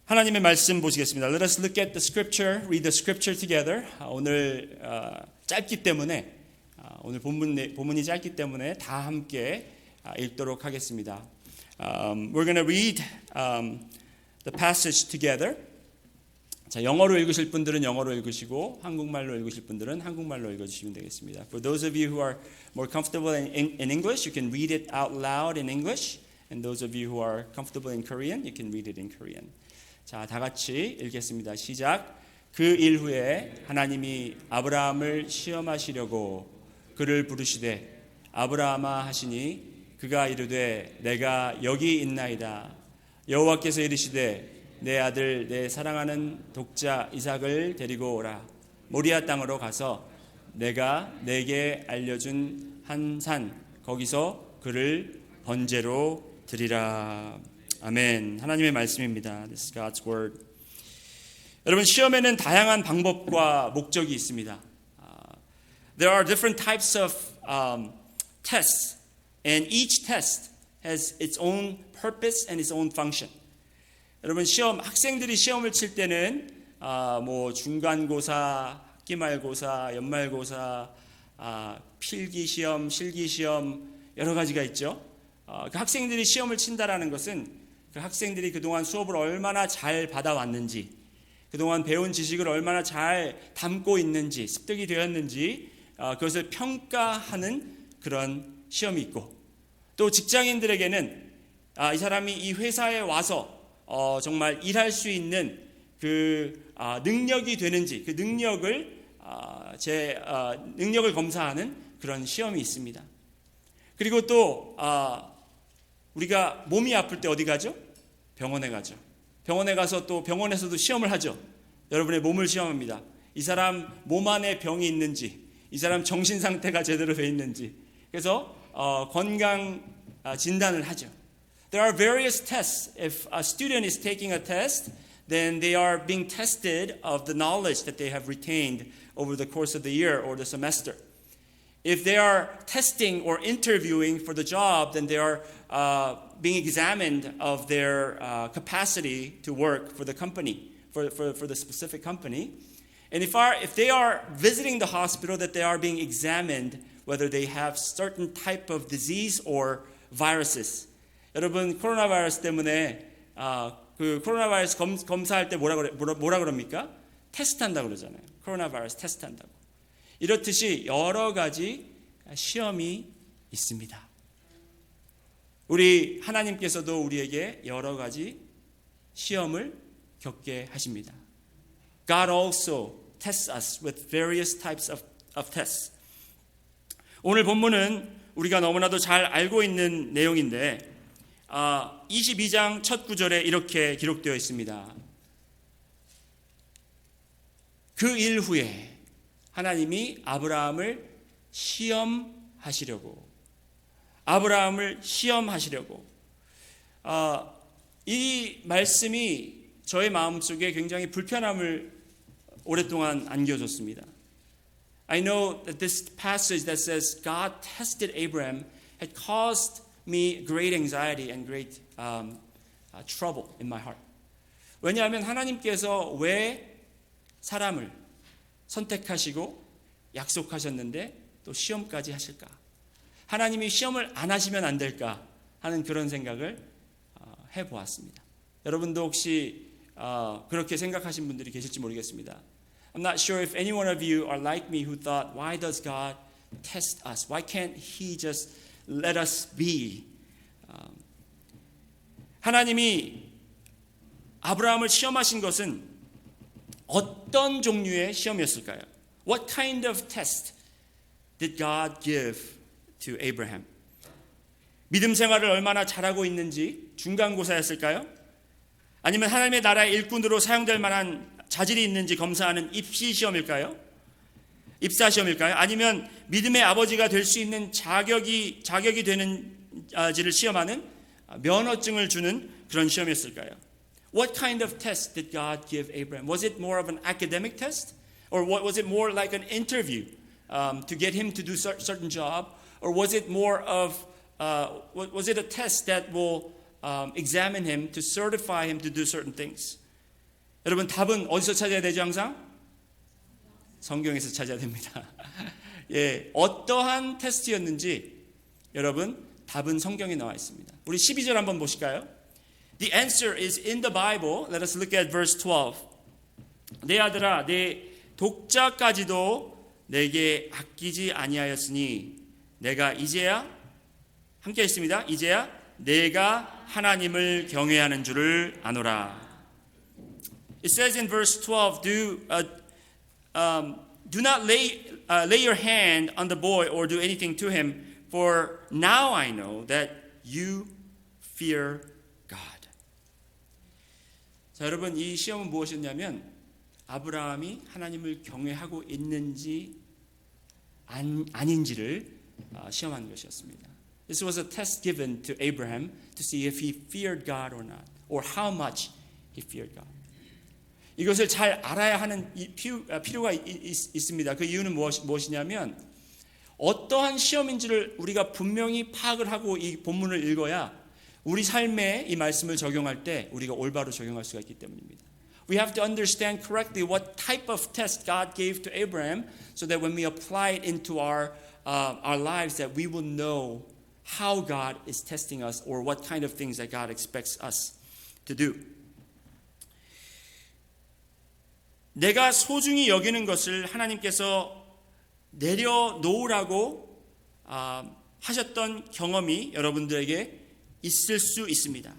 하나님의 말씀 보시겠습니다. Let us look at the scripture, read the scripture together. 오늘 짧기 때문에 오늘 본문이 짧기 때문에 다 함께 읽도록 하겠습니다. We're going to read the passage together. 자, 영어로 읽으실 분들은 영어로 읽으시고 한국말로 읽으실 분들은 한국말로 읽어주시면 되겠습니다. For those of you who are more comfortable in English, you can read it out loud in English. And those of you who are comfortable in Korean, you can read it in Korean. 자, 다 같이 읽겠습니다. 시작. 그 일 후에 하나님이 아브라함을 시험하시려고 그를 부르시되 아브라함아 하시니 그가 이르되 내가 여기 있나이다. 여호와께서 이르시되 내 아들 내 사랑하는 독자 이삭을 데리고 오라. 모리아 땅으로 가서 내가 내게 알려준 한 산 거기서 그를 번제로 드리라. 아멘. 하나님의 말씀입니다. This is God's word. 여러분, 시험에는 다양한 방법과 목적이 있습니다. There are different types of tests, and each test has its own purpose and its own function. 여러분, 학생들이 시험을 칠 때는 뭐 중간고사, 학기말고사, 연말고사, 필기시험, 실기시험 여러 가지가 있죠. 그 학생들이 시험을 친다라는 것은 그 학생들이 그동안 수업을 얼마나 잘 받아왔는지, 그동안 배운 지식을 얼마나 잘 담고 있는지, 습득이 되었는지 그것을 평가하는 그런 시험이 있고, 또 직장인들에게는 이 사람이 이 회사에 와서 정말 일할 수 있는 그 능력이 되는지, 그 능력을 검사하는 그런 시험이 있습니다. 그리고 또 우리가 몸이 아플 때 어디 가죠? 병원에 가죠. 병원에 가서 또 병원에서도 시험을 하죠. 여러분의 몸을 시험합니다. 이 사람 몸 안에 병이 있는지, 이 사람 정신 상태가 제대로 돼 있는지, 그래서 건강 진단을 하죠. There are various tests. If a student is taking a test, then they are being tested of the knowledge that they have retained over the course of the year or the semester. If they are testing or interviewing for the job, then they are being examined of their capacity to work for the company, for the specific company. And if they are visiting the hospital, that they are being examined whether they have certain type of disease or viruses. 여러분, 코로나 바이러스 때문에 그 코로나 바이러스 검사할 때 뭐라 그럽니까? 테스트한다고 그러잖아요. 코로나 바이러스 테스트한다고. 이렇듯이 여러 가지 시험이 있습니다. 우리 하나님께서도 우리에게 여러 가지 시험을 겪게 하십니다. God also tests us with various types of tests. 오늘 본문은 우리가 너무나도 잘 알고 있는 내용인데 22장 첫 구절에 이렇게 기록되어 있습니다. 그 일 후에 하나님이 아브라함을 시험하시려고, 이 말씀이 저의 마음속에 굉장히 불편함을 오랫동안 안겨줬습니다. I know that this passage that says God tested Abraham had caused me great anxiety and great trouble in my heart. 왜냐하면 하나님께서 왜 사람을 선택하시고 약속하셨는데 또 시험까지 하실까? 하나님이 시험을 안 하시면 안 될까 하는 그런 생각을 해보았습니다. 여러분도 혹시 그렇게 생각하신 분들이 계실지 모르겠습니다. I'm not sure if any one of you are like me who thought, why does God test us? Why can't He just let us be? 하나님이 아브라함을 시험하신 것은 어떤 종류의 시험이었을까요? What kind of test did God give to Abraham? 믿음 생활을 얼마나 잘하고 있는지 중간고사였을까요? 아니면 하나님의 나라의 일꾼으로 사용될 만한 자질이 있는지 검사하는 입시시험일까요? 입사시험일까요? 아니면 믿음의 아버지가 될 수 있는 자격이 되는지를 시험하는 면허증을 주는 그런 시험이었을까요? What kind of test did God give Abraham? Was it more of an academic test? Or was it more like an interview to get him to do a certain job? Or was it more of, was it a test that will examine him to certify him to do certain things? 여러분 답은 어디서 찾아야 되죠? 항상 성경에서 찾아야 됩니다. 예, 어떠한 테스트였는지 여러분 답은 성경에 나와 있습니다. 우리 12절 한번 보실까요? The answer is in the Bible. Let us look at verse 12. 내 아들아, 내 독자까지도 내게 아끼지 아니하였으니 내가 이제야 함께 했습니다. 이제야 내가 하나님을 경외하는 줄을 아노라. It says in verse 12, do not lay your hand on the boy or do anything to him, for now I know that you fear God. 자, 여러분 이 시험은 무엇이었냐면 아브라함이 하나님을 경외하고 있는지 아닌지를 시험하는 것이었습니다. This was a test given to Abraham to see if he feared God or not, or how much he feared God. 이것을 잘 알아야 하는 필요가 있습니다. 그 이유는 무엇이냐면 어떠한 시험인지를 우리가 분명히 파악을 하고 이 본문을 읽어야 우리 삶에 이 말씀을 적용할 때 우리가 올바로 적용할 수가 있기 때문입니다. We have to understand correctly what type of test God gave to Abraham so that when we apply it into our lives that we will know how God is testing us or what kind of things that God expects us to do. 내가 소중히 여기는 것을 하나님께서 내려놓으라고 하셨던 경험이 여러분들에게 있을 수 있습니다.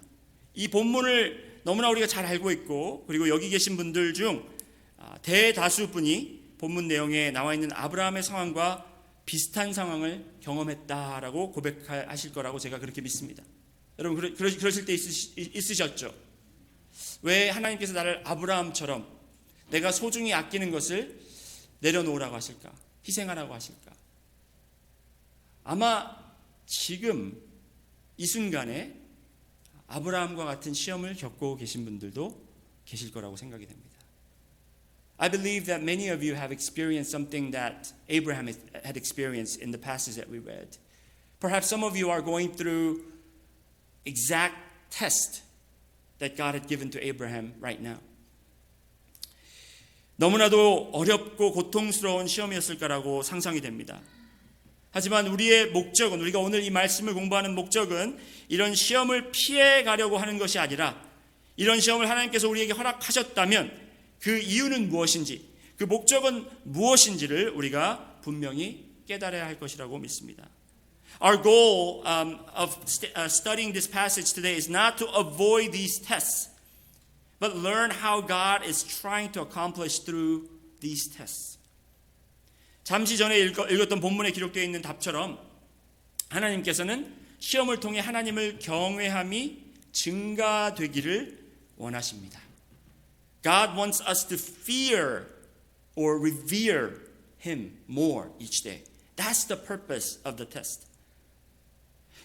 이 본문을 너무나 우리가 잘 알고 있고 그리고 여기 계신 분들 중 대다수 분이 본문 내용에 나와 있는 아브라함의 상황과 비슷한 상황을 경험했다라고 고백하실 거라고 제가 그렇게 믿습니다. 여러분 그러실 때 있으셨죠? 왜 하나님께서 나를 아브라함처럼 내가 소중히 아끼는 것을 내려놓으라고 하실까? 희생하라고 하실까? 아마 지금 이 순간에 아브라함과 같은 시험을 겪고 계신 분들도 계실 거라고 생각이 됩니다. I believe that many of you have experienced something that Abraham had experienced in the passage that we read. Perhaps some of you are going through exact test that God had given to Abraham right now. 너무나도 어렵고 고통스러운 시험이었을 거라고 상상이 됩니다. 하지만 우리의 목적은, 우리가 오늘 이 말씀을 공부하는 목적은 이런 시험을 피해 가려고 하는 것이 아니라 이런 시험을 하나님께서 우리에게 허락하셨다면 그 이유는 무엇인지, 그 목적은 무엇인지를 우리가 분명히 깨달아야 할 것이라고 믿습니다. Our goal of studying this passage today is not to avoid these tests, but learn how God is trying to accomplish through these tests. 잠시 전에 읽었던 본문에 기록되어 있는 답처럼 하나님께서는 시험을 통해 하나님을 경외함이 증가되기를 원하십니다. God wants us to fear or revere Him more each day. That's the purpose of the test.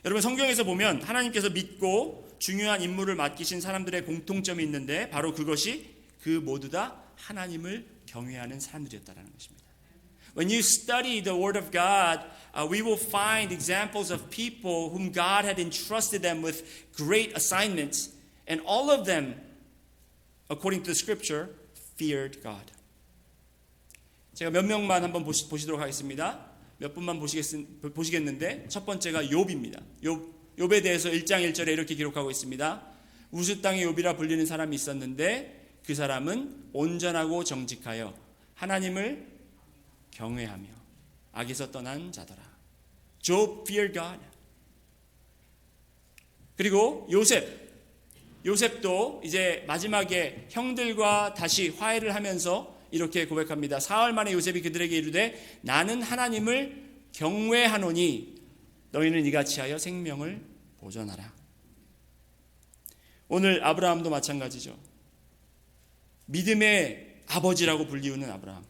여러분 성경에서 보면 하나님께서 믿고 중요한 임무를 맡기신 사람들의 공통점이 있는데 바로 그것이 그 모두 다 하나님을 경외하는 사람들이었다는 것입니다. When you study the Word of God, we will find examples of people whom God had entrusted them with great assignments, and all of them, according to the Scripture, feared God. 제가 몇 명만 한번 보시도록 하겠습니다. 몇 분만 보시겠는데 첫 번째가 욥입니다. 욥에 대해서 1장 1절에 이렇게 기록하고 있습니다. 우스 땅의 욥이라 불리는 사람이 있었는데 그 사람은 온전하고 정직하여 하나님을 경외하며 악에서 떠난 자더라. Job feared God. 그리고 요셉도 이제 마지막에 형들과 다시 화해를 하면서 이렇게 고백합니다. 사흘 만에 요셉이 그들에게 이르되 나는 하나님을 경외하노니 너희는 이같이 하여 생명을 보존하라. 오늘 아브라함도 마찬가지죠. 믿음의 아버지라고 불리우는 아브라함.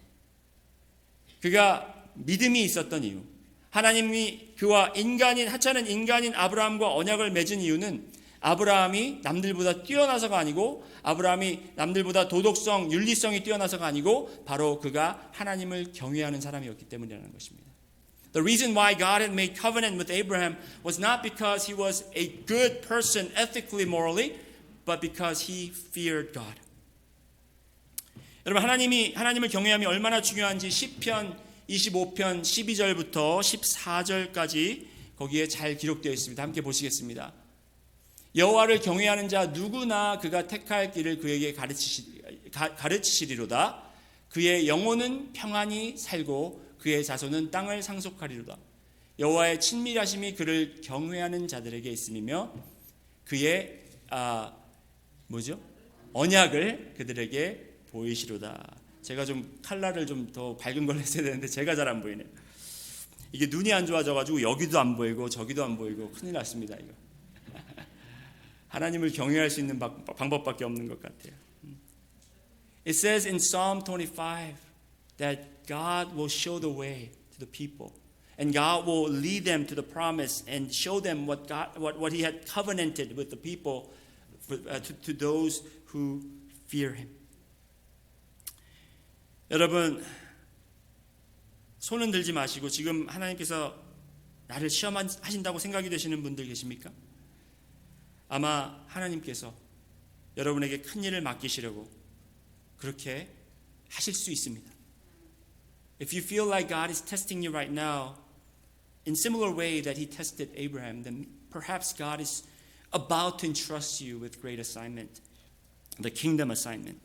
그가 믿음이 있었던 이유, 하나님이 그와 하찮은 인간인 아브라함과 언약을 맺은 이유는 아브라함이 남들보다 뛰어나서가 아니고 아브라함이 남들보다 도덕성, 윤리성이 뛰어나서가 아니고 바로 그가 하나님을 경외하는 사람이었기 때문이라는 것입니다. The reason why God had made covenant with Abraham was not because he was a good person ethically, morally, but because he feared God. 여러분, 하나님을 경외함이 얼마나 중요한지 시편 25편 12절부터 14절까지 거기에 잘 기록되어 있습니다. 함께 보시겠습니다. 여호와를 경외하는 자 누구나 그가 택할 길을 그에게 가르치시리로다. 그의 영혼은 평안히 살고 그의 자손은 땅을 상속하리로다. 여호와의 친밀하심이 그를 경외하는 자들에게 있으며 그의 언약을 그들에게 보이시로다. 제가 좀 컬러를 좀 더 밝은 걸 했어야 되는데 제가 잘 안 보이네요. 이게 눈이 안 좋아져가지고 여기도 안 보이고 저기도 안 보이고 큰일 났습니다. 이거 하나님을 경외할 수 있는 방법밖에 없는 것 같아요. It says in Psalm 25 that God will show the way to the people, and God will lead them to the promise and show them what He had covenanted with the people to those who fear Him. 여러분, 손은 들지 마시고 지금 하나님께서 나를 시험하신다고 생각이 되시는 분들 계십니까? 아마 하나님께서 여러분에게 큰 일을 맡기시려고 그렇게 하실 수 있습니다. If you feel like God is testing you right now in similar way that He tested Abraham, then perhaps God is about to entrust you with great assignment, the kingdom assignment.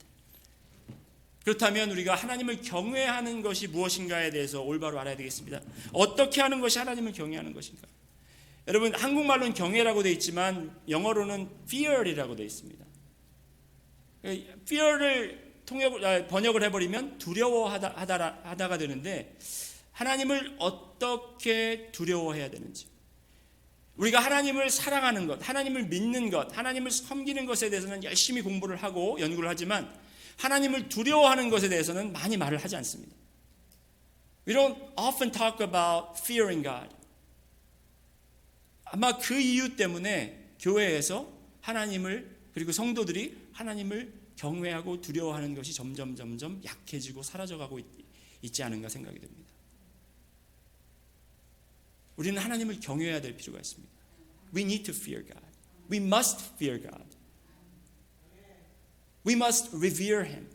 그렇다면 우리가 하나님을 경외하는 것이 무엇인가에 대해서 올바로 알아야 되겠습니다. 어떻게 하는 것이 하나님을 경외하는 것인가? 여러분, 한국말로는 경외라고 되어 있지만 영어로는 fear이라고 되어 있습니다. fear를 번역을 해버리면 두려워하다가 되는데, 하나님을 어떻게 두려워해야 되는지, 우리가 하나님을 사랑하는 것, 하나님을 믿는 것, 하나님을 섬기는 것에 대해서는 열심히 공부를 하고 연구를 하지만 하나님을 두려워하는 것에 대해서는 많이 말을 하지 않습니다. We don't often talk about fearing God. 아마 그 이유 때문에 교회에서 하나님을, 그리고 성도들이 하나님을 경외하고 두려워하는 것이 점점 약해지고 사라져가고 있지 않은가 생각이 됩니다. 우리는 하나님을 경외해야 될 필요가 있습니다. We need to fear God. We must fear God. We must revere Him.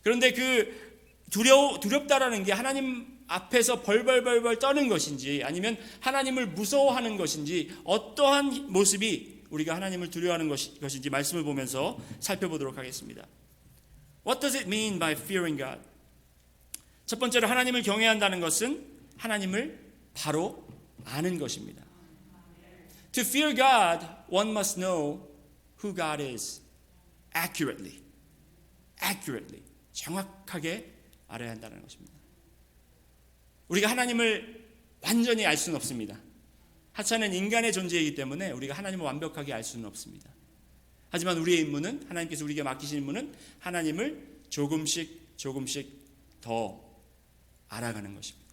그런데 그 두렵다라는 게 하나님 앞에서 벌벌 떠는 것인지 아니면 하나님을 무서워하는 것인지 어떠한 모습이 우리가 하나님을 두려워하는 것인지 말씀을 보면서 살펴보도록 하겠습니다. What does it mean by fearing God? 첫 번째로 하나님을 경외한다는 것은 하나님을 바로 아는 것입니다. To fear God, one must know who God is. accurately, 정확하게 알아야 한다는 것입니다. 우리가 하나님을 완전히 알 수는 없습니다. 하찮은 인간의 존재이기 때문에 우리가 하나님을 완벽하게 알 수는 없습니다. 하지만 우리의 임무는, 하나님께서 우리에게 맡기신 임무는 하나님을 조금씩 더 알아가는 것입니다.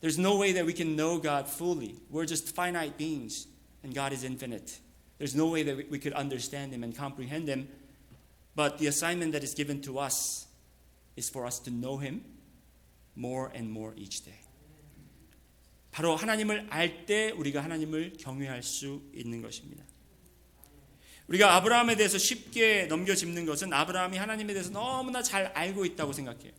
There's no way that we can know God fully. We're just finite beings and God is infinite. There's no way that we could understand Him and comprehend Him. But the assignment that is given to us is for us to know Him more and more each day. 바로 하나님을 알 때 우리가 하나님을 경외할 수 있는 것입니다. 우리가 아브라함에 대해서 쉽게 넘겨짚는 것은 아브라함이 하나님에 대해서 너무나 잘 알고 있다고 생각해요.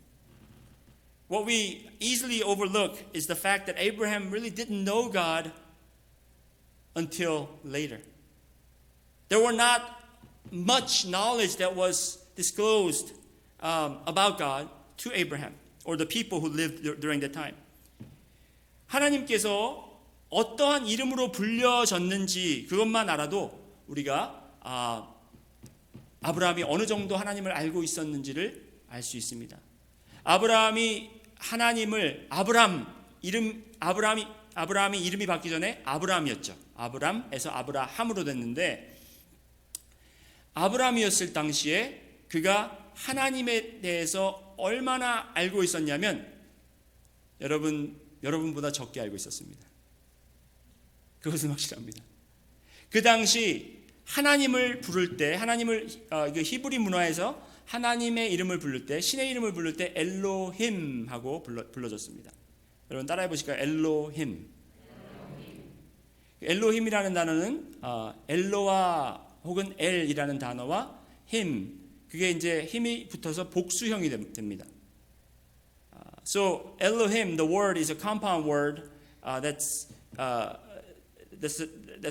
What we easily overlook is the fact that Abraham really didn't know God until later. There were not much knowledge that was disclosed about God to Abraham or the people who lived during that time. 하나님께서 어떠한 이름으로 불려졌는지 그것만 알아도 우리가 아브라함이 어느 정도 하나님을 알고 있었는지를 알 수 있습니다. 아브라함이 하나님을 아브라함이 이름이 받기 전에 아브라함이었죠. 아브람에서 아브라함으로 됐는데 아브라함이었을 당시에 그가 하나님에 대해서 얼마나 알고 있었냐면 여러분보다 적게 알고 있었습니다. 그것은 확실합니다. 그 당시 하나님을 부를 때 히브리 문화에서 하나님의 이름을 부를 때 신의 이름을 부를 때 엘로힘 하고 불러졌습니다. 여러분 따라해 보실까요? 엘로힘이라는 단어는 엘로와 혹은 엘이라는 단어와 힘 그게 이제 힘이 붙어서 복수형이 됩니다. So Elohim, the word is a compound word that's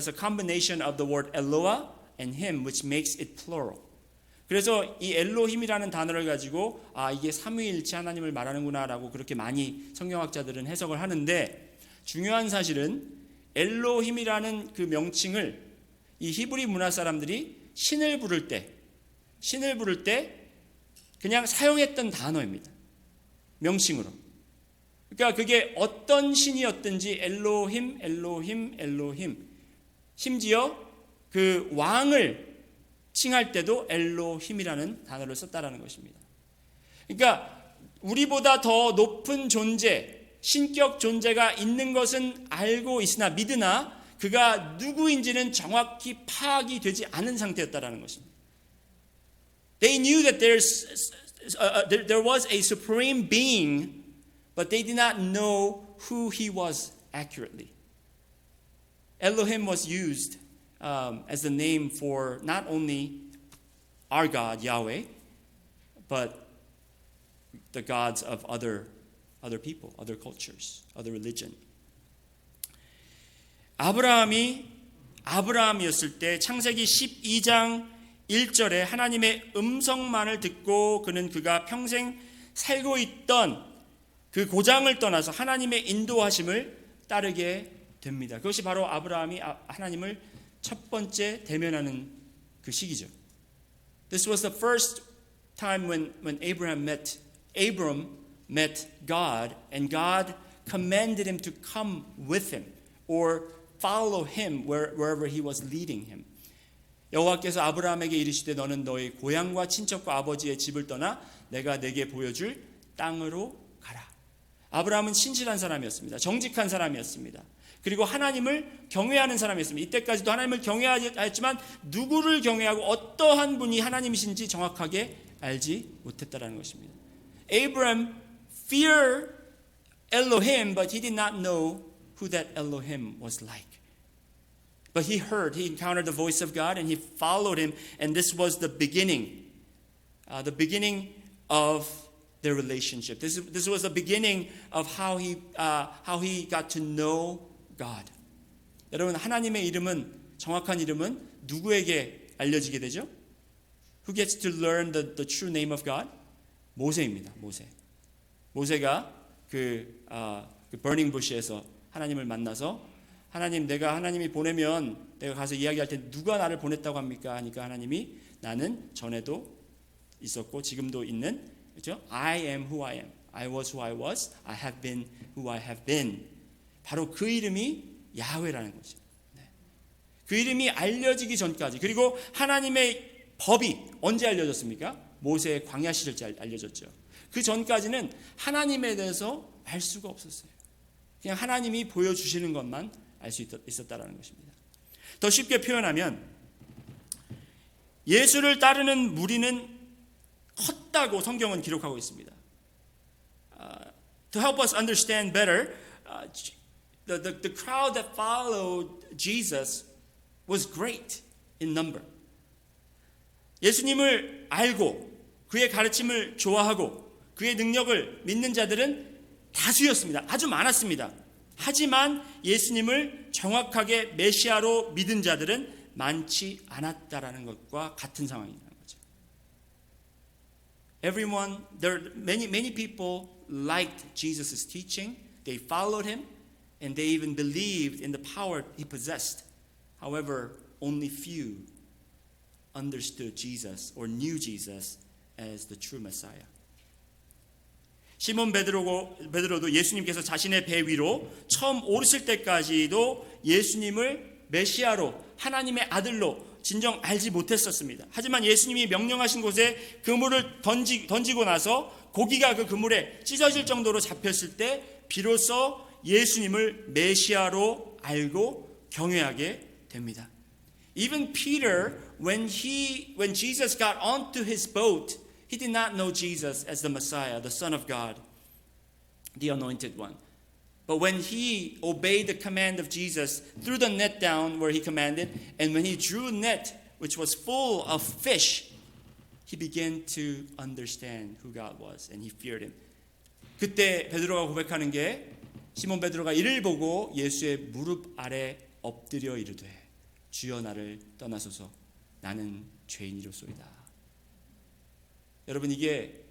a combination of the word Eloah and him, which makes it plural. 그래서 이 엘로힘이라는 단어를 가지고 이게 삼위일체 하나님을 말하는구나라고 그렇게 많이 성경학자들은 해석을 하는데, 중요한 사실은 엘로힘이라는 그 명칭을 이 히브리 문화 사람들이 신을 부를 때 그냥 사용했던 단어입니다. 명칭으로. 그러니까 그게 어떤 신이었든지 엘로힘, 심지어 그 왕을 칭할 때도 엘로힘이라는 단어를 썼다라는 것입니다. 그러니까 우리보다 더 높은 존재, 신격 존재가 있는 것은 알고 있으나 믿으나 그가 누구인지는 정확히 파악이 되지 않은 상태였다라는 것입니다. They knew that there was a supreme being, but they did not know who he was accurately. Elohim was used as the name for not only our God, Yahweh, but the gods of other people, other cultures, other religion. 아브라함이었을 때 창세기 12장 1절에 하나님의 음성만을 듣고 그가 평생 살고 있던 그 고장을 떠나서 하나님의 인도하심을 따르게 됩니다. 그것이 바로 아브라함이 하나님을 첫 번째 대면하는 그 시기죠. This was the first time when Abram met God, and God commanded him to come with him or follow him wherever he was leading him. 여호와께서 아브라함에게 이르시되 너는 너의 고향과 친척과 아버지의 집을 떠나 내가 내게 보여줄 땅으로 가라. 아브라함은 신실한 사람이었습니다. 정직한 사람이었습니다. 그리고 하나님을 경외하는 사람이었습니다. 이때까지도 하나님을 경외하였지만 누구를 경외하고 어떠한 분이 하나님이신지 정확하게 알지 못했다라는 것입니다. Abram feared Elohim, but he did not know who that Elohim was like. But he encountered the voice of God, and he followed him, and this was the beginning of their relationship. This was the beginning of how he got to know God. 여러분, 하나님의 정확한 이름은 누구에게 알려지게 되죠? Who gets to learn the true name of God? 모세입니다. 모세가 그 burning bush에서 하나님을 만나서 하나님, 하나님이 보내면 내가 가서 이야기할 때 누가 나를 보냈다고 합니까? 하니까 하나님이 나는 전에도 있었고 지금도 있는, 그렇죠? I am who I am. I was who I was. I have been who I have been. 바로 그 이름이 야훼라는 거죠. 그 이름이 알려지기 전까지, 그리고 하나님의 법이 언제 알려졌습니까? 모세의 광야 시절 때 알려졌죠. 그 전까지는 하나님에 대해서 알 수가 없었어요. 그냥 하나님이 보여주시는 것만 알 수 있었다라는 것입니다. 더 쉽게 표현하면 예수를 따르는 무리는 컸다고 성경은 기록하고 있습니다. To help us understand better, the crowd that followed Jesus was great in number. 예수님을 알고 그의 가르침을 좋아하고 그의 능력을 믿는 자들은 다수였습니다. 아주 많았습니다. 하지만 예수님을 정확하게 메시아로 믿은 자들은 많지 않았다라는 것과 같은 상황이라는 거죠. Many people liked Jesus' teaching. They followed him, and they even believed in the power he possessed. However, only few understood Jesus or knew Jesus as the true Messiah. 시몬 베드로도 예수님께서 자신의 배 위로 처음 오르실 때까지도 예수님을 메시아로, 하나님의 아들로 진정 알지 못했었습니다. 하지만 예수님이 명령하신 곳에 그물을 던지고 나서 고기가 그 그물에 찢어질 정도로 잡혔을 때 비로소 예수님을 메시아로 알고 경외하게 됩니다. Even Peter, when Jesus got onto his boat, he did not know Jesus as the Messiah, the Son of God, the Anointed One. But when he obeyed the command of Jesus, threw the net down where he commanded, and when he drew a net which was full of fish, he began to understand who God was and he feared him. 그때 베드로가 고백하는 게 시몬 베드로가 이를 보고 예수의 무릎 아래 엎드려 이르되 주여 나를 떠나소서 나는 죄인이로소이다. 여러분 이게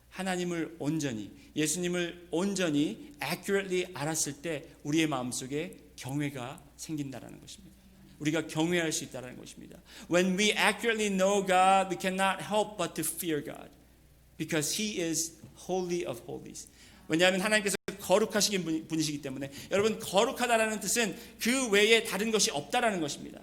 하나님을 온전히 예수님을 온전히 accurately 알았을 때 우리의 마음속에 경외가 생긴다라는 것입니다. 우리가 경외할 수 있다는 것입니다. When we accurately know God, we cannot help but to fear God because He is holy of holies. 왜냐하면 하나님께서 거룩하신 분이시기 때문에 여러분 거룩하다라는 뜻은 그 외에 다른 것이 없다라는 것입니다.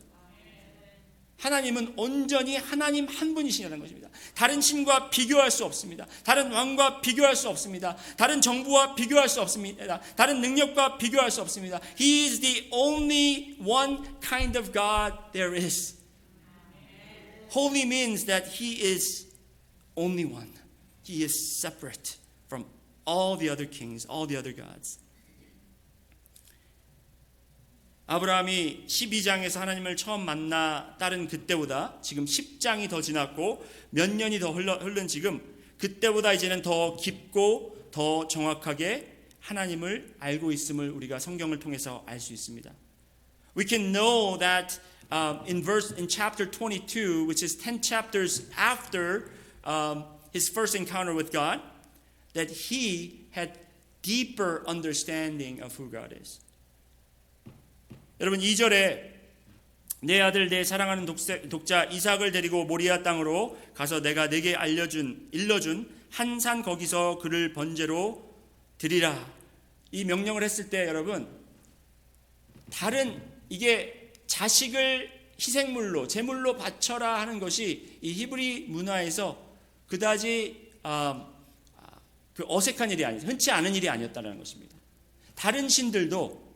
하나님은 온전히 하나님 한 분이시라는 것입니다. 다른 신과 비교할 수 없습니다. 다른 왕과 비교할 수 없습니다. 다른 정부와 비교할 수 없습니다. 다른 능력과 비교할 수 없습니다. He is the only one kind of God there is. Holy means that He is only one. He is separate from all the other kings, all the other gods. 아브라함이 12장에서 하나님을 처음 만나 따른 그때보다 지금 10장이 더 지났고 몇 년이 더 흐른 지금 그때보다 이제는 더 깊고 더 정확하게 하나님을 알고 있음을 우리가 성경을 통해서 알 수 있습니다. We can know that in chapter 22, which is 10 chapters after his first encounter with God, that he had deeper understanding of who God is. 여러분 2절에 내 아들 내 사랑하는 독자 이삭을 데리고 모리아 땅으로 가서 내가 내게 일러준 한 산 거기서 그를 번제로 드리라. 이 명령을 했을 때 여러분 다른 이게 자식을 희생물로 제물로 바쳐라 하는 것이 이 히브리 문화에서 그다지 그 어색한 일이 아니죠. 흔치 않은 일이 아니었다는 것입니다. 다른 신들도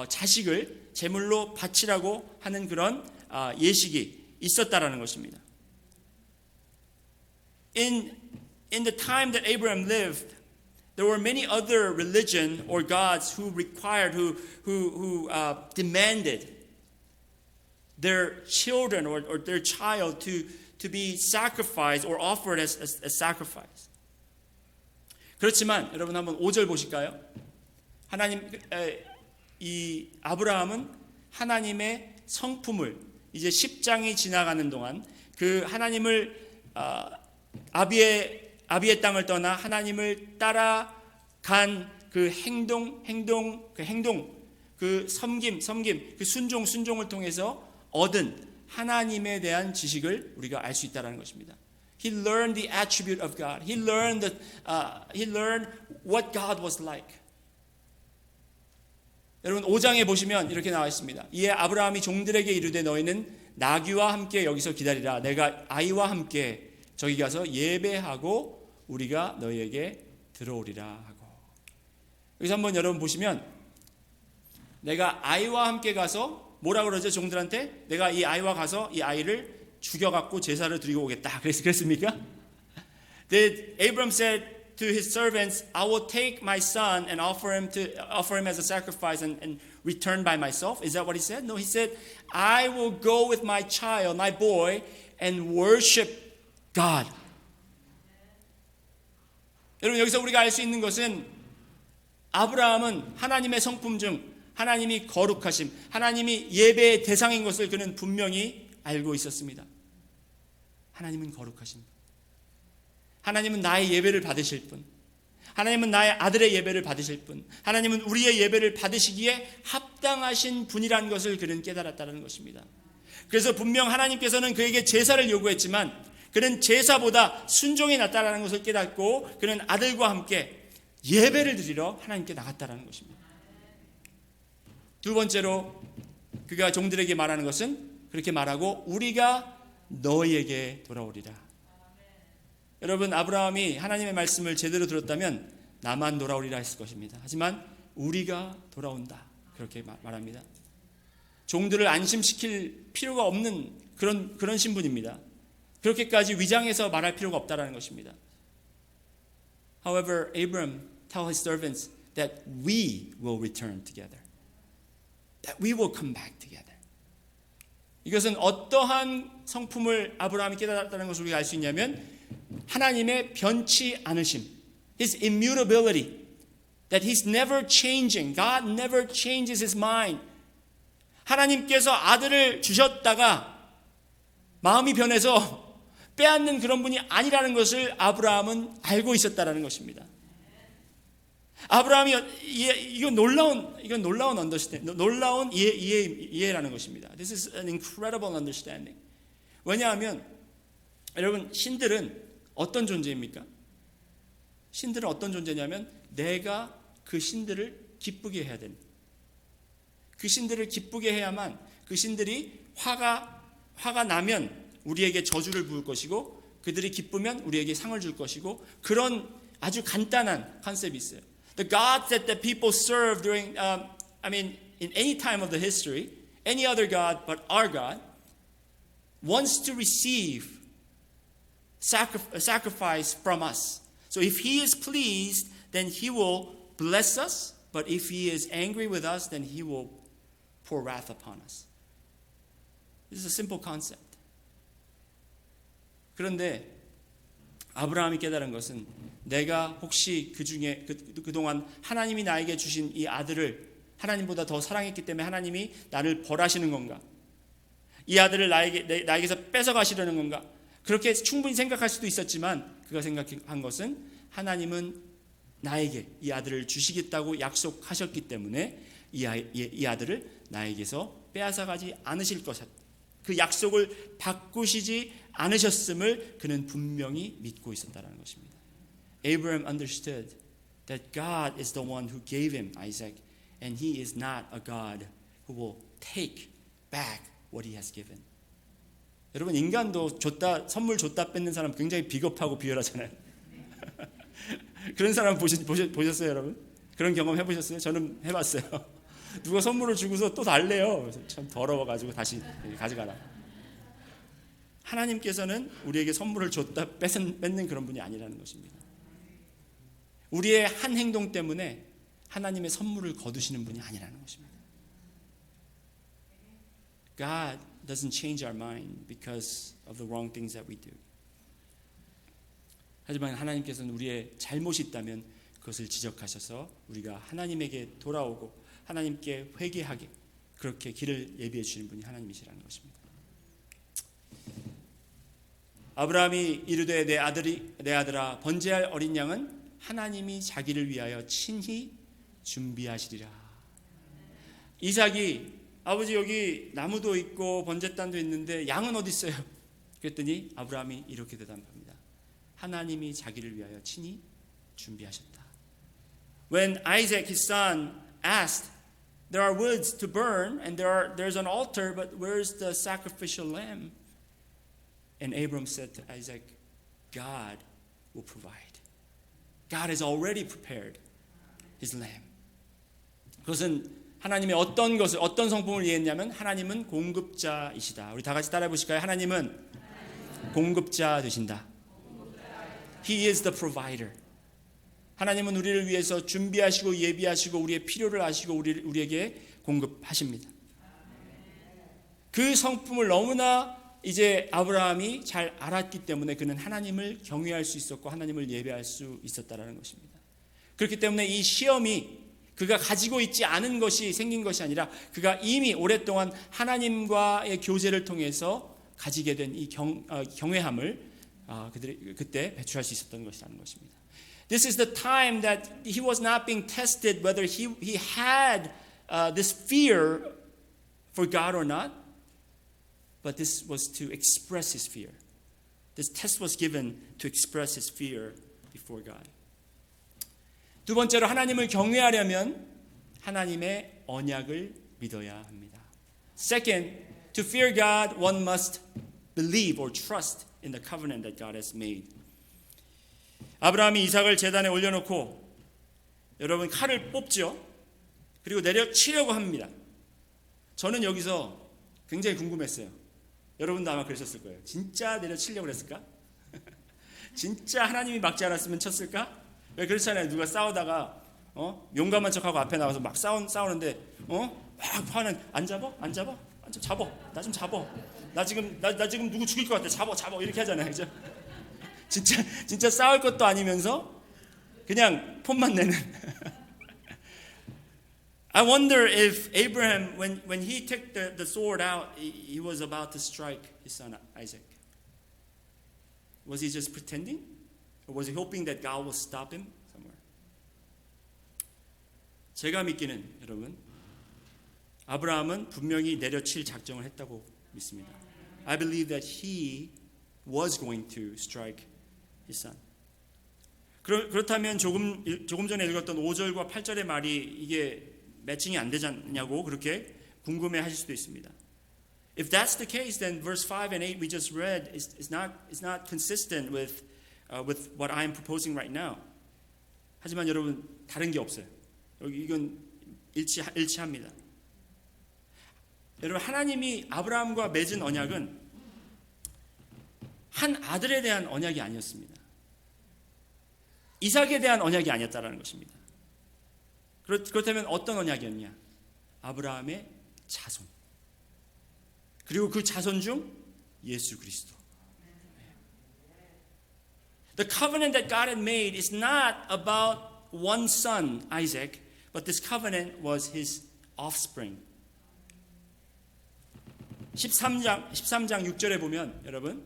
자식을 제물로 바치라고 하는 그런 예식이 있었다라는 것입니다. In the time that Abraham lived, there were many other religion or gods who required, who demanded their children or their child to be sacrificed or offered as sacrifice. 그렇지만 여러분 한번 5절 보실까요? 이 아브라함은 하나님의 성품을 이제 10장이 지나가는 동안 그 하나님을 아비의 땅을 떠나 하나님을 따라간 그 행동, 그 섬김, 그 순종을 통해서 얻은 하나님에 대한 지식을 우리가 알 수 있다는 것입니다. He learned the attribute of God. He learned what God was like. 여러분 5장에 보시면 이렇게 나와 있습니다. 이에 아브라함이 종들에게 이르되 너희는 나귀와 함께 여기서 기다리라. 내가 아이와 함께 저기 가서 예배하고 우리가 너희에게 들어오리라 하고. 여기서 한번 여러분 보시면 내가 아이와 함께 가서 뭐라 그러죠? 종들한테 내가 이 아이와 가서 이 아이를 죽여갖고 제사를 드리고 오겠다. 그랬습니까? Did Abram said to his servants, I will take my son and offer him as a sacrifice and return by myself? Is that what he said? No, he said, I will go with my child, my boy, and worship God. 여러분 여기서 우리가 알 수 있는 것은 아브라함은 하나님의 성품 중 하나님이 거룩하심, 하나님이 예배의 대상인 것을 그는 분명히 알고 있었습니다. 하나님은 거룩하심. 하나님은 나의 예배를 받으실 분. 하나님은 나의 아들의 예배를 받으실 분. 하나님은 우리의 예배를 받으시기에 합당하신 분이라는 것을 그는 깨달았다는 것입니다. 그래서 분명 하나님께서는 그에게 제사를 요구했지만 그는 제사보다 순종이 낫다라는 것을 깨닫고 그는 아들과 함께 예배를 드리러 하나님께 나갔다라는 것입니다. 두 번째로 그가 종들에게 말하는 것은 그렇게 말하고 우리가 너희에게 돌아오리라. 여러분 아브라함이 하나님의 말씀을 제대로 들었다면 나만 돌아오리라 했을 것입니다. 하지만 우리가 돌아온다 그렇게 말합니다. 종들을 안심시킬 필요가 없는 그런 신분입니다. 그렇게까지 위장해서 말할 필요가 없다라는 것입니다. However, Abram told his servants that we will return together. That we will come back together. 이것은 어떠한 성품을 아브라함이 깨달았다는 것을 우리가 알 수 있냐면 하나님의 변치 않으심, His immutability, that He's never changing. God never changes His mind. 하나님께서 아들을 주셨다가 마음이 변해서 빼앗는 그런 분이 아니라는 것을 아브라함은 알고 있었다라는 것입니다. 아브라함이 이건 놀라운 언더스탠딩, 놀라운 이해라는 것입니다. This is an incredible understanding. 왜냐하면 여러분 신들은 어떤 존재입니까? 신들은 어떤 존재냐면 내가 그 신들을 기쁘게 해야 됩니다. 그 신들을 기쁘게 해야만 그 신들이 화가 나면 우리에게 저주를 부을 것이고 그들이 기쁘면 우리에게 상을 줄 것이고 그런 아주 간단한 컨셉이 있어요. The gods that the people serve during, in any time of the history, any other god but our God wants to receive sacrifice from us. So if He is pleased, then He will bless us. But if He is angry with us, then He will pour wrath upon us. This is a simple concept. 그런데 아브라함이 깨달은 것은 내가 혹시 그중에 그동안 하나님이 나에게 주신 이 아들을 하나님보다 더 사랑했기 때문에 하나님이 나를 벌하시는 건가? 이 아들을 나에게서 뺏어가시려는 건가? 그렇게 충분히 생각할 수도 있었지만 그가 생각한 것은 하나님은 나에게 이 아들을 주시겠다고 약속하셨기 때문에 이 아들을 나에게서 빼앗아가지 않으실 것이다. 그 약속을 바꾸시지 않으셨음을 그는 분명히 믿고 있었다는 것입니다. Abraham understood that God is the one who gave him Isaac and he is not a God who will take back what he has given. 여러분 인간도 선물 줬다 뺏는 사람 굉장히 비겁하고 비열하잖아요. 그런 사람 보셨어요 여러분? 그런 경험 해보셨어요? 저는 해봤어요. 누가 선물을 주고서 또 달래요. 참 더러워가지고 다시 가져가라. 하나님께서는 우리에게 선물을 줬다 뺏는 그런 분이 아니라는 것입니다. 우리의 한 행동 때문에 하나님의 선물을 거두시는 분이 아니라는 것입니다. God doesn't change our mind because of the wrong things that we do. 하지만 하나님께서는 우리의 잘못이 있다면 그것을 지적하셔서 우리가 하나님에게 돌아오고 하나님께 회개하게 그렇게 길을 예비해 주시는 분이 하나님이시라는 것입니다. 아브라함이 이르되 내 아들아 번제할 어린 양은 하나님이 자기를 위하여 친히 준비하시리라. 이삭이 아버지 여기 나무도 있고 번제단도 있는데 양은 어디 있어요? 그랬더니 아브라함이 이렇게 대답합니다. 하나님이 자기를 위하여 친히 준비하셨다. When Isaac his son asked, there are woods to burn and there's an altar, but where's the sacrificial lamb? And Abram said to Isaac, God will provide. God has already prepared his lamb. 그것은 하나님의 어떤 성품을 이해했냐면 하나님은 공급자이시다. 우리 다 같이 따라해 보실까요? 하나님은 공급자 되신다. He is the provider. 하나님은 우리를 위해서 준비하시고 예비하시고 우리의 필요를 아시고 우리에게 공급하십니다. 그 성품을 너무나 이제 아브라함이 잘 알았기 때문에 그는 하나님을 경외할 수 있었고 하나님을 예배할 수 있었다라는 것입니다. 그렇기 때문에 이 시험이 그가 가지고 있지 않은 것이 생긴 것이 아니라 그가 이미 오랫동안 하나님과의 교제를 통해서 가지게 된 이 경외함을 그들이 그때 배출할 수 있었던 것이라는 것입니다. This is the time that he was not being tested whether he had this fear for God or not, but this was to express his fear. This test was given to express his fear before God. 두 번째로 하나님을 경외하려면 하나님의 언약을 믿어야 합니다. Second, to fear God, one must believe or trust in the covenant that God has made. 아브라함이 이삭을 제단에 올려놓고 여러분 칼을 뽑죠. 그리고 내려치려고 합니다. 저는 여기서 굉장히 궁금했어요. 여러분도 아마 그러셨을 거예요. 진짜 내려치려고 그랬을까? 진짜 하나님이 막지 않았으면 쳤을까? 왜 그렇잖아요. 누가 싸우다가 용감한 척하고 앞에 나와서 막 싸우는데 막 화는 안 잡아? 좀 잡어. 나 좀 잡어. 나 지금 누구 죽일 것 같아. 잡어. 이렇게 하잖아요. 그죠? 진짜 싸울 것도 아니면서 그냥 폰만 내는. I wonder if Abraham, when he took the sword out, he was about to strike his son Isaac. Was he just pretending? Or was he hoping that God will stop him somewhere? 제가 믿기는 여러분, 아브라함은 분명히 내려칠 작정을 했다고 믿습니다. I believe that he was going to strike his son. 그렇다면 조금 전에 읽었던 5절과 8절의 말이 이게 매칭이 안 되지 않냐고 그렇게 궁금해 하실 수도 있습니다. If that's the case, then verse 5 and 8 we just read is not consistent with what I am proposing right now. 하지만 여러분 다른 게 없어요. 이건 일치합니다. 여러분 하나님이 아브라함과 맺은 언약은 한 아들에 대한 언약이 아니었습니다. 이삭에 대한 언약이 아니었다라는 것입니다. 그렇다면 어떤 언약이었냐? 아브라함의 자손. 그리고 그 자손 중 예수 그리스도. The covenant that God had made is not about one son, Isaac, but this covenant was his offspring. 13장 6절에 보면 여러분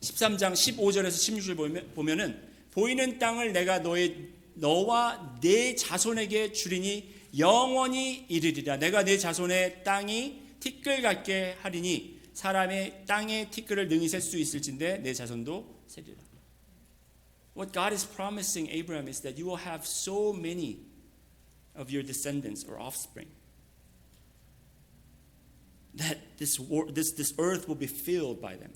13장 15절에서 16절 보면은 보이는 땅을 내가 너와 네 자손에게 주리니 영원히 이르리라. 내가 네 자손의 땅이 티끌 같게 하리니 사람의 땅에 티끌을 능히 셀 수 있을진데 내 자손도 세리라. What God is promising Abraham is that you will have so many of your descendants or offspring that this earth will be filled by them.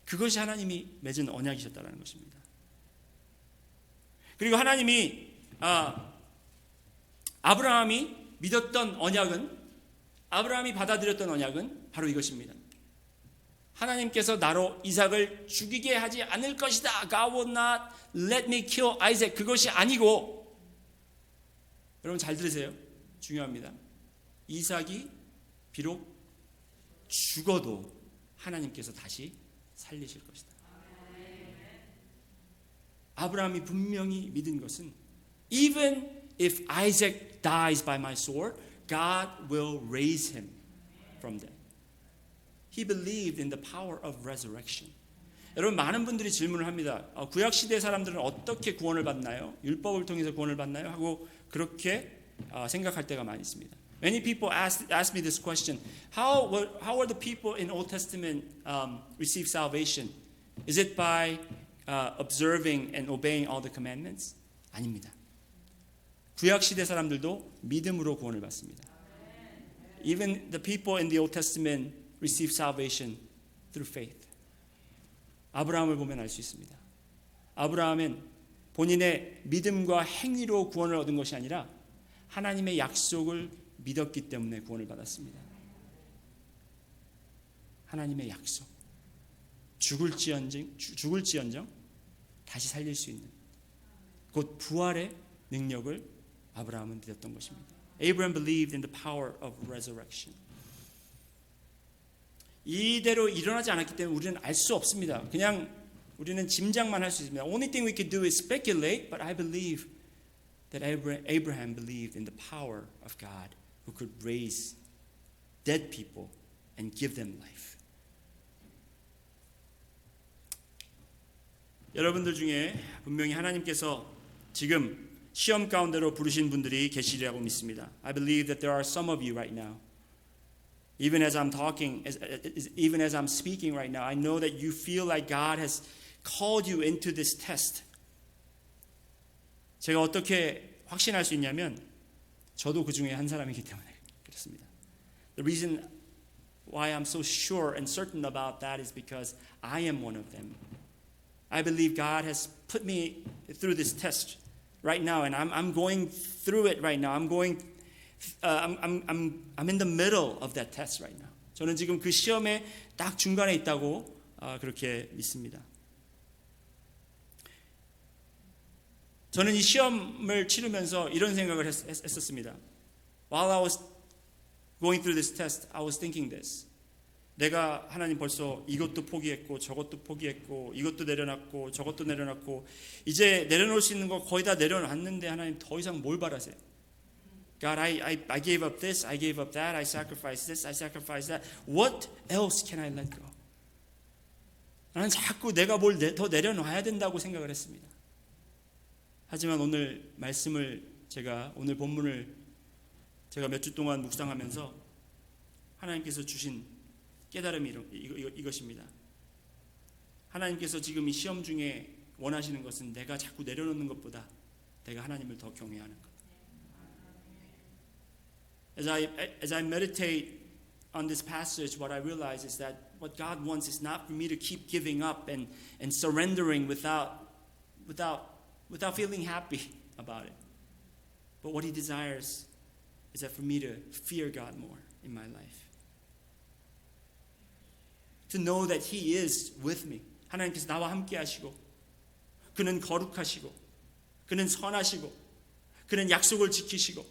그것이 하나님이 맺은 언약이셨다는 것입니다. 그리고 하나님이 아브라함이 믿었던 언약은 아브라함이 받아들였던 언약은 바로 이것입니다. 하나님께서 나로 이삭을 죽이게 하지 않을 것이다. God will not let me kill Isaac. 그것이 아니고 여러분 잘 들으세요. 중요합니다. 이삭이 비록 죽어도 하나님께서 다시 살리실 것이다. 아브라함이 분명히 믿은 것은 even if Isaac dies by my sword, God will raise him from death. He believed in the power of resurrection. 여러분 많은 분들이 질문을 합니다. 구약 시대 사람들은 어떻게 구원을 받나요? 율법을 통해서 구원을 받나요? 하고 그렇게 생각할 때가 많이 있습니다. Many people ask me this question. How are the people in Old Testament receive salvation? Is it by observing and obeying all the commandments? 아닙니다. 구약 시대 사람들도 믿음으로 구원을 받습니다. Even the people in the Old Testament receive salvation through faith. 아브라함을 보면 알 수 있습니다. 아브라함은 본인의 믿음과 행위로 구원을 얻은 것이 아니라 하나님의 약속을 믿었기 때문에 구원을 받았습니다. 하나님의 약속. 죽을지언정 다시 살릴 수 있는 곧 부활의 능력을 아브라함은 믿었던 것입니다. Abraham believed in the power of resurrection. 이대로 일어나지 않았기 때문에 우리는 알 수 없습니다. 그냥 우리는 짐작만 할 수 있습니다. Only thing we could do is speculate, but I believe that Abraham believed in the power of God who could raise dead people and give them life. 여러분들 중에 분명히 하나님께서 지금 시험 가운데로 부르신 분들이 계시리라고 믿습니다. I believe that there are some of you right now. Even as I'm talking, even as I'm speaking right now, I know that you feel like God has called you into this test. 제가 어떻게 확신할 수 있냐면 저도 그 중에 한 사람이기 때문에 그렇습니다. The reason why I'm so sure and certain about that is because I am one of them. I believe God has put me through this test right now, and I'm going through it right now. I'm in the middle of that test right now. 저는 지금 그 시험의 딱 중간에 있다고 그렇게 믿습니다. 저는 이 시험을 치르면서 이런 생각을 했었습니다. While I was going through this test, I was thinking this. 내가 하나님 벌써 이것도 포기했고 저것도 포기했고 이것도 내려놨고 저것도 내려놨고 이제 내려놓을 수 있는 거 거의 다 내려놨는데 하나님 더 이상 뭘 바라세요? God, I gave up this, I gave up that, I sacrificed this, I sacrificed that. What else can I let go? 나는 자꾸 내가 뭘 더 내려놔야 된다고 생각을 했습니다. 하지만 오늘 말씀을 오늘 본문을 제가 몇 주 동안 묵상하면서 하나님께서 주신 깨달음이 이것입니다. 하나님께서 지금 이 시험 중에 원하시는 것은 내가 자꾸 내려놓는 것보다 내가 하나님을 더 경외하는 것. As I meditate on this passage, what I realize is that what God wants is not for me to keep giving up and surrendering without feeling happy about it. But what He desires is that for me to fear God more in my life. To know that He is with me. 하나님께서 나와 함께 하시고 그는 거룩하시고 그는 선하시고 그는 약속을 지키시고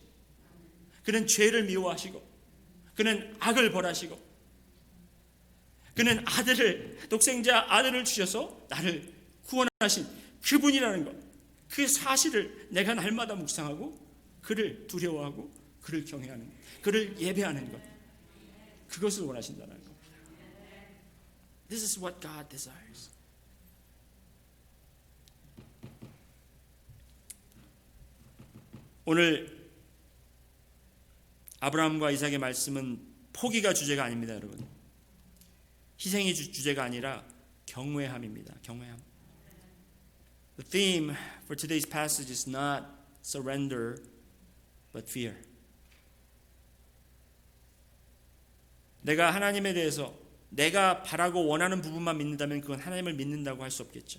그는 죄를 미워하시고 그는 악을 벌하시고 그는 독생자 아들을 주셔서 나를 구원하신 그분이라는 것, 그 사실을 내가 날마다 묵상하고 그를 두려워하고 그를 경외하는 것, 그를 예배하는 것, 그것을 원하신다는 것. This is what God desires. 오늘 아브라함과 이삭의 말씀은 포기가 주제가 아닙니다, 여러분. 희생이 주제가 아니라 경외함입니다. 경외함. The theme for today's passage is not surrender, but fear. 내가 하나님에 대해서 내가 바라고 원하는 부분만 믿는다면 그건 하나님을 믿는다고 할 수 없겠죠.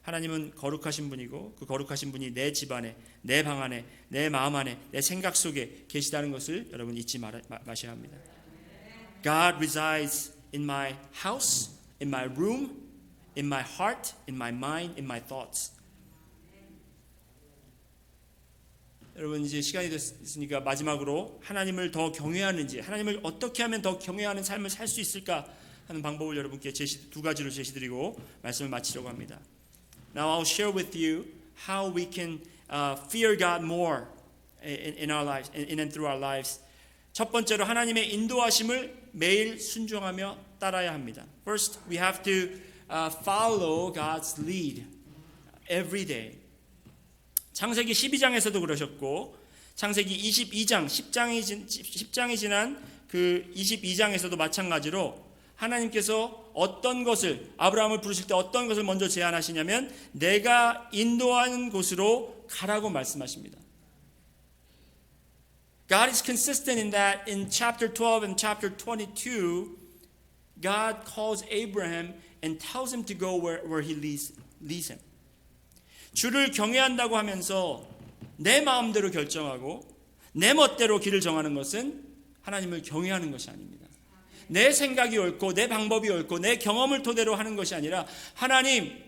하나님은 거룩하신 분이고 그 거룩하신 분이 내 집안에, 내 방 안에, 내 마음 안에, 내 생각 속에 계시다는 것을 여러분 잊지 마셔야 합니다. God resides in my house, in my room, in my heart, in my mind, in my thoughts. 여러분 이제 시간이 됐으니까 마지막으로 하나님을 더 경외하는지, 하나님을 어떻게 하면 더 경외하는 삶을 살 수 있을까 하는 방법을 여러분께 두 가지로 제시드리고 말씀을 마치려고 합니다. Now I'll share with you how we can fear God more in our lives, in and through our lives. 첫 번째로 하나님의 인도하심을 매일 순종하며 따라야 합니다. First, we have to follow God's lead every day. 창세기 12장에서도 그러셨고 창세기 22장 10장이 지난 그 22장에서도 마찬가지로 하나님께서 어떤 것을 아브라함을 부르실 때 어떤 것을 먼저 제안하시냐면 내가 인도하는 곳으로 가라고 말씀하십니다. God is consistent in that in chapter 12 and chapter 22 God calls Abraham and tells him to go where he leads him. 주를 경외한다고 하면서 내 마음대로 결정하고 내 멋대로 길을 정하는 것은 하나님을 경외하는 것이 아닙니다. 내 생각이 옳고 내 방법이 옳고 내 경험을 토대로 하는 것이 아니라 하나님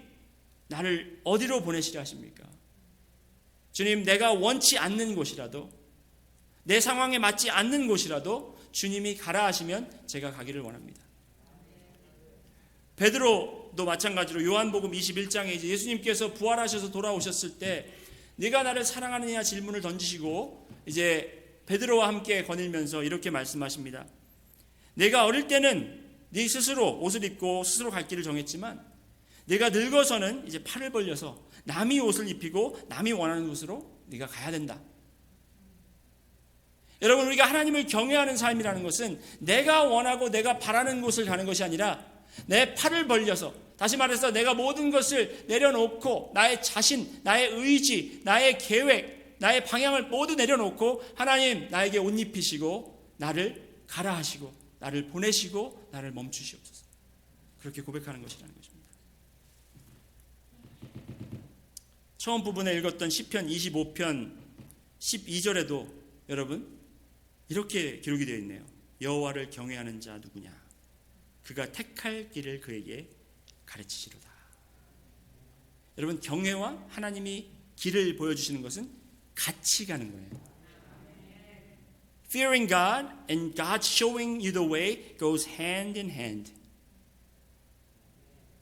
나를 어디로 보내시려 하십니까? 주님 내가 원치 않는 곳이라도 내 상황에 맞지 않는 곳이라도 주님이 가라 하시면 제가 가기를 원합니다. 베드로도 마찬가지로 요한복음 21장에 이제 예수님께서 부활하셔서 돌아오셨을 때 네가 나를 사랑하느냐 질문을 던지시고 이제 베드로와 함께 거닐면서 이렇게 말씀하십니다. 내가 어릴 때는 네 스스로 옷을 입고 스스로 갈 길을 정했지만 네가 늙어서는 이제 팔을 벌려서 남이 옷을 입히고 남이 원하는 곳으로 네가 가야 된다. 여러분 우리가 하나님을 경외하는 삶이라는 것은 내가 원하고 내가 바라는 곳을 가는 것이 아니라 내 팔을 벌려서 다시 말해서 내가 모든 것을 내려놓고 나의 자신, 나의 의지, 나의 계획, 나의 방향을 모두 내려놓고 하나님 나에게 옷 입히시고 나를 가라 하시고 나를 보내시고 나를 멈추시옵소서. 그렇게 고백하는 것이라는 것입니다. 처음 부분에 읽었던 시편 25편 12절에도 여러분 이렇게 기록이 되어 있네요. 여호와를 경외하는 자 누구냐? 그가 택할 길을 그에게 가르치시로다. 여러분 경외와 하나님이 길을 보여주시는 것은 같이 가는 거예요. Fearing God and God showing you the way goes hand in hand.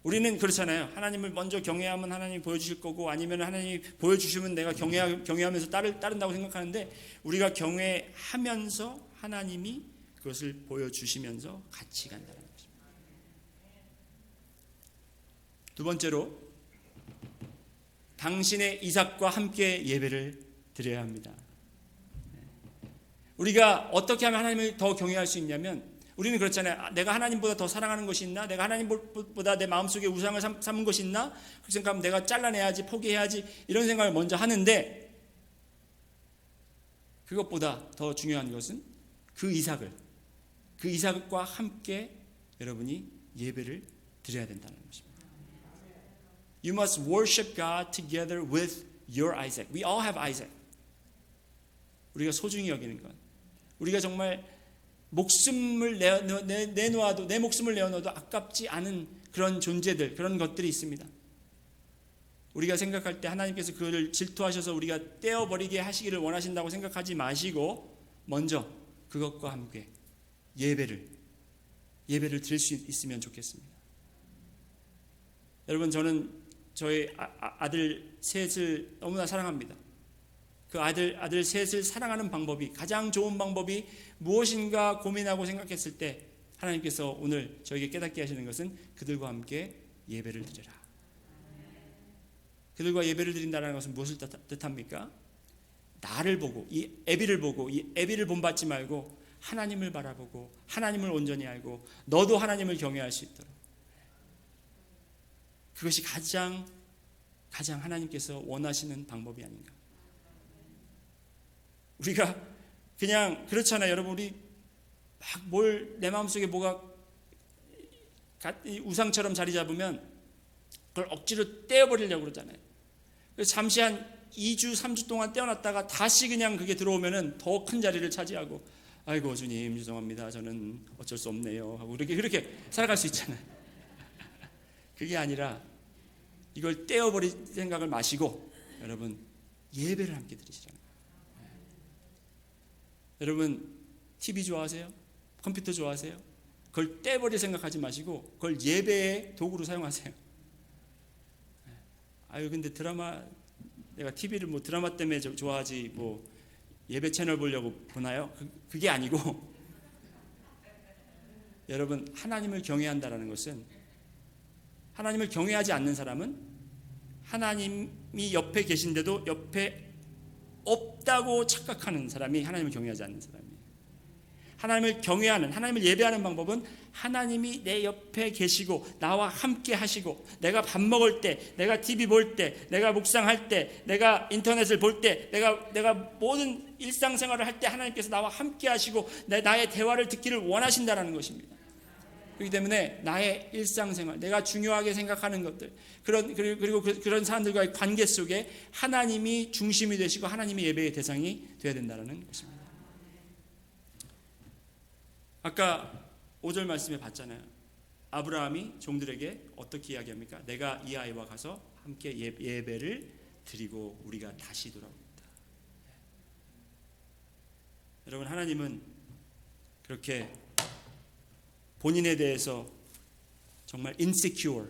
우리는 그렇잖아요. 하나님을 먼저 경외하면 하나님이 보여주실 거고 아니면 하나님이 보여주시면 내가 경외하면서 따른다고 생각하는데 우리가 경외하면서 하나님이 그것을 보여주시면서 같이 간다는 것입니다. 두 번째로 당신의 이삭과 함께 예배를 드려야 합니다. 우리가 어떻게 하면 하나님을 더 경외할 수 있냐면 우리는 그렇잖아요. 내가 하나님보다 더 사랑하는 것이 있나? 내가 하나님보다 내 마음속에 우상을 삼은 것이 있나? 그렇게 생각하면 내가 잘라내야지, 포기해야지 이런 생각을 먼저 하는데 그것보다 더 중요한 것은 그 이삭과 함께 여러분이 예배를 드려야 된다는 것입니다. You must worship God together with your Isaac. We all have Isaac. 우리가 소중히 여기는 것. 우리가 정말 목숨을 내놓아도 내 목숨을 내어놓아도 아깝지 않은 그런 존재들, 그런 것들이 있습니다. 우리가 생각할 때 하나님께서 그를 질투하셔서 우리가 떼어버리게 하시기를 원하신다고 생각하지 마시고 먼저 그것과 함께 예배를 드릴 수 있으면 좋겠습니다. 여러분, 저는 저희 아들 셋을 너무나 사랑합니다. 그 아들 셋을 사랑하는 방법이 가장 좋은 방법이 무엇인가 고민하고 생각했을 때 하나님께서 오늘 저에게 깨닫게 하시는 것은 그들과 함께 예배를 드려라. 그들과 예배를 드린다는 것은 무엇을 뜻합니까? 나를 보고 이 애비를 본받지 말고 하나님을 바라보고 하나님을 온전히 알고 너도 하나님을 경외할 수 있도록 그것이 가장 하나님께서 원하시는 방법이 아닌가. 우리가 그냥 그렇잖아요. 여러분, 우리 막 내 마음속에 뭐가 우상처럼 자리 잡으면 그걸 억지로 떼어버리려고 그러잖아요. 그래서 잠시 한 2주, 3주 동안 떼어놨다가 다시 그냥 그게 들어오면은 더 큰 자리를 차지하고 아이고 주님 죄송합니다. 저는 어쩔 수 없네요. 하고 그렇게 살아갈 수 있잖아요. 그게 아니라 이걸 떼어버릴 생각을 마시고 여러분 예배를 함께 드리시라는 거예요. 여러분 TV 좋아하세요? 컴퓨터 좋아하세요? 그걸 떼버릴 생각하지 마시고 그걸 예배의 도구로 사용하세요. 아유 근데 내가 TV를 뭐 드라마 때문에 좋아하지 뭐 예배 채널 보려고 보나요? 그게 아니고 여러분 하나님을 경외한다라는 것은 하나님을 경외하지 않는 사람은 하나님이 옆에 계신데도 옆에 없다고 착각하는 사람이 하나님을 경외하지 않는 사람이에요. 하나님을 경외하는, 하나님을 예배하는 방법은 하나님이 내 옆에 계시고 나와 함께 하시고 내가 밥 먹을 때, 내가 TV 볼 때, 내가 묵상할 때, 내가 인터넷을 볼 때, 내가 모든 일상생활을 할 때 하나님께서 나와 함께 하시고 나의 대화를 듣기를 원하신다는 것입니다. 그렇기 때문에 나의 일상생활, 내가 중요하게 생각하는 것들, 그리고 그런 사람들과의 관계 속에 하나님이 중심이 되시고 하나님이 예배의 대상이 되어야 된다는 것입니다. 아까 5절 말씀에 봤잖아요. 아브라함이 종들에게 어떻게 이야기합니까? 내가 이 아이와 가서 함께 예배를 드리고 우리가 다시 돌아옵니다. 여러분 하나님은 그렇게 본인에 대해서 정말 insecure,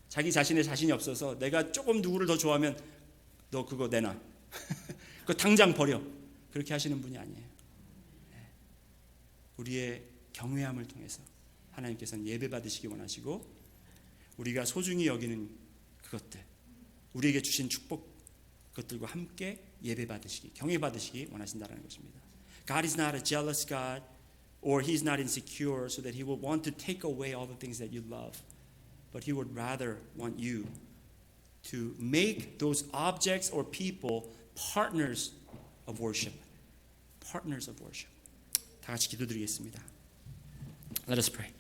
자기 자신의 자신이 없어서 내가 조금 누구를 더 좋아하면 너 그거 내놔. 그거 당장 버려. 그렇게 하시는 분이 아니에요. 우리의 경외함을 통해서 하나님께서는 예배 받으시기 원하시고 우리가 소중히 여기는 그것들, 우리에게 주신 축복 그것들과 함께 예배 받으시기, 경외 받으시기 원하신다는 것입니다. God is not a jealous God. Or he's not insecure so that he will want to take away all the things that you love. But he would rather want you to make those objects or people partners of worship. Partners of worship. 다 같이 기도드리겠습니다. Let us pray.